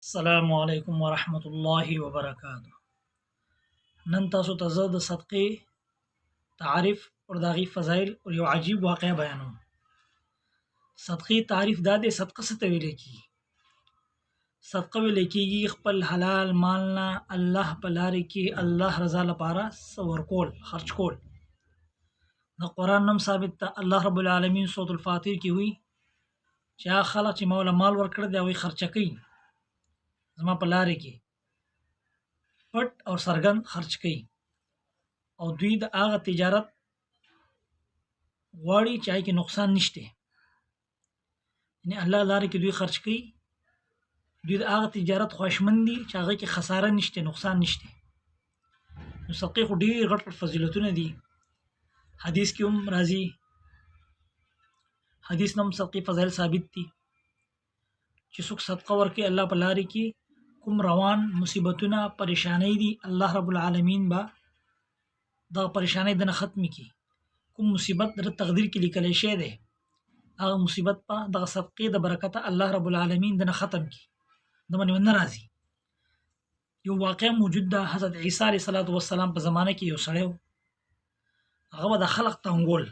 السلام علیکم ورحمت الله وبرکاتہ. نن تاسو ته زه د صدقې تعریف او د هغې فضایل او یو عجیب واقعه بیانوم. صدقې تعریف دا دی: صدقه څه ته ویلی کېږي؟ صدقه ویلی کېږي خپل حلال مال نه الله په لارې کې الله رضا لپاره څه ورکول، خرج کول. د قرآن نوم ثابت ده. الله رب العالمین سورة الفاتر کې وایي چې هغه خلک چې ما له مال ورکړی دی هغوی خرچه کوي زما په لارې کې، پټ او څرګند خرچ کوي، او دوی د هغه تجارت غواړي چې هغې کې نقصان نشته. یعنې الله لارې کې دوی خرچ کوي، دوی د هغه تجارت خوښمند دي چې هغه کې خساره نشته، نقصان نشته. نو صدقې خو ډېر غټ غټ فضیلتونه دي. حدیث کې هم راځي، حدیث نه هم صدقې فضایل ثابت دي چې څوک صدقه ورکوي الله په لارې کې کوم روان مصیبتونه پریشانۍ دي الله رب العالمین به دغه پریشانۍ دنه ختم کړي. کوم مصیبت د تقدیر کې لیکلی شوی دی هغه مصیبت په دغه صدقې د برکته الله رب العالمین دنه ختم کړي، د باندې نه راځي. یو واقع موجود ده. حضرت عیسی علیه السلام په زمانه کې یو سړی و، هغه به د خلق تنګول،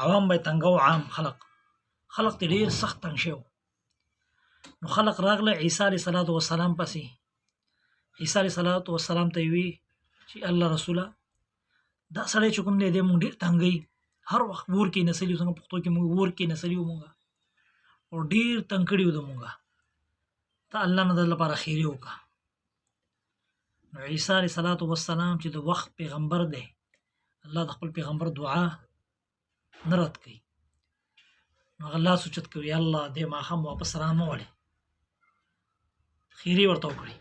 عوام به یې تنګو، عام خلق ته ډېر سخت تنګ شوی. نو خلق راغله عیسی علیه السلام پسې. عیسی علیه السلام ته یې وی چې الله رسوله دا سړی چې کوم دی دی مونږ ډېر تنګوي، هر وخت ور کې نسلي څنګه پښتو کې مونږ ور کې نسلي مونږ او ډېر تنګ کړي و د مونږه، ته الله نه د لپاره خیرې وکړه. نو عیسی علیه السلام چې د وخت پیغمبر دی، الله د خپل پیغمبر دعا نه رد کوي. نو هغه لاس اوچت کوي، الله دې ماښام واپس رانهولې، خیرې ورته وکړي.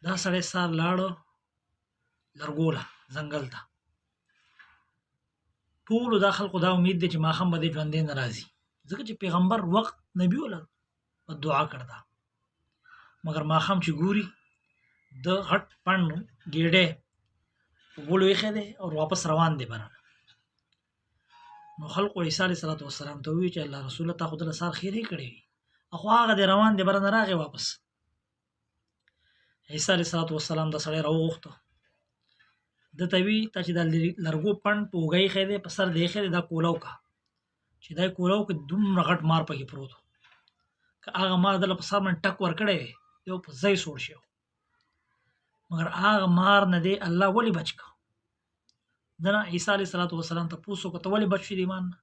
دا سړی سار لاړو لرګوله ځنګل ته. ټولو دا خلکو دا امید دی چې ماښام به دې ژوندی نه راځي، ځکه چې پیغمبر وخت نبي وله دعا کرده. مګر ماښام چې ګوري د غټ پڼ ګېډی په بولو ایښی دی او واپس روان دی بره. نو خلقو عیسی علیه السلام ته وویل چې الله رسوله تا خو دله سار خیرې کړې وي، خو هغه دی روان دی بره نه راغی واپس. عیسی علیه السلام دا سړی راوغوښته، ده ته وي تا چې دا لرګو پڼ په اوږه ایښی دی، په سر دی ایښی دی، دا کوله وکړه. چې دا یې کوله وکړه دومره غټ مار پکې پروت و، که هغه مار دله په سر باندې ټک ورکړی وی یو په ځای سوړ شو. مګر هغه مار نه دی الله ولې بچ کړه؟ ده نه عیسی علیه السلام تپوس وکړه ته ولې بچ شوې د ایمان نه؟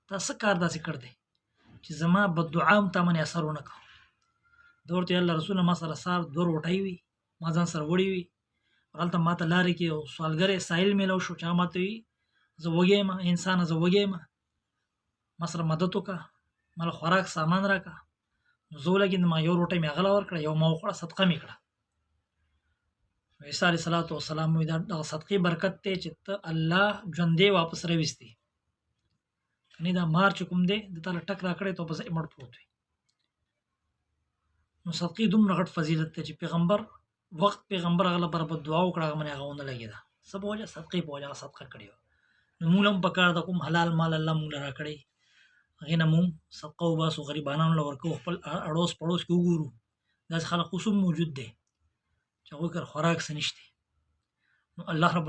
تا څه کار داسې کړ دی چې زما بددعا هم تا باندې اثر ونه کړه؟ ده ورته ویل الله رسوله ما سره سار 2 روټۍ وي، ما ځان سره وړې وي، هلته ما ته لارې کې یو سوالګری سایل میلاو شو چې هغه ما ته وي زه وږی یم، انسانه زه وږی یم، ما سره مدد وکړه، ما له خوراک سامان راکړه. نو زه ولګېدم، ما یو روټۍ مې هغه له ورکړه، یو ما وخوړه، صدقه مې کړه. عیسی علیه السلام وایي دا دغه صدقې برکت دی چې ته الله ژوندی واپس راویستی. یعنې دا مار چې کوم دی د تا له ټک راکړی ته په ځای مړ پروت وي. نو صدقې دومره غټ فضیلت دی چې پیغمبر هغه لپاره به دعا وکړه، هغه باندې هغه ونه لګېده. څه په وجه؟ صدقې په وجه هغه صدقه کړې وه. نو موږ هم پکار ده کوم حلال مال الله موږ له راکړی هغې نه موږ صدقه وباسو، غریبانانو له ورکوو، خپل اړوس پړوس کې وګورو. داسې خلک اوس هم موجود دی چې هغوی کره خوراک څه نشته. نو الله رب